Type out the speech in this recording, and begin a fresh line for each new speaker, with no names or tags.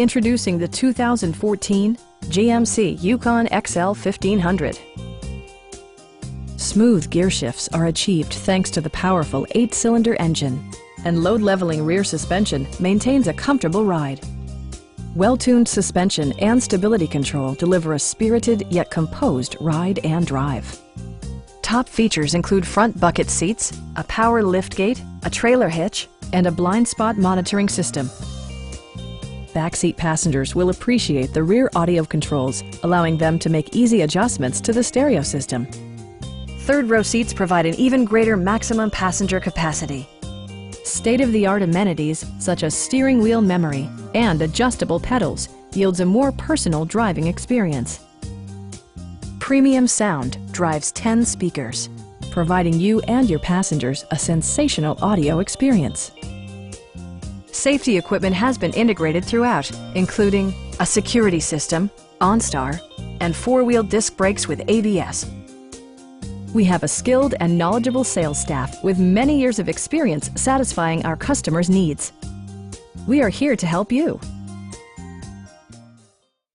Introducing the 2014 GMC Yukon XL 1500. Smooth gear shifts are achieved thanks to the powerful 8-cylinder engine, and load-leveling rear suspension maintains a comfortable ride. Well-tuned suspension and stability control deliver a spirited yet composed ride and drive. Top features include front bucket seats, a power liftgate, a trailer hitch, and a blind spot monitoring system. Backseat passengers will appreciate the rear audio controls, allowing them to make easy adjustments to the stereo system. Third-row seats provide an even greater maximum passenger capacity. State-of-the-art amenities such as steering wheel memory and adjustable pedals yields a more personal driving experience. Premium sound drives 10 speakers, providing you and your passengers a sensational audio experience. Safety equipment has been integrated throughout, including a security system, OnStar, and 4-wheel disc brakes with ABS. We have a skilled and knowledgeable sales staff with many years of experience satisfying our customers' needs. We are here to help you.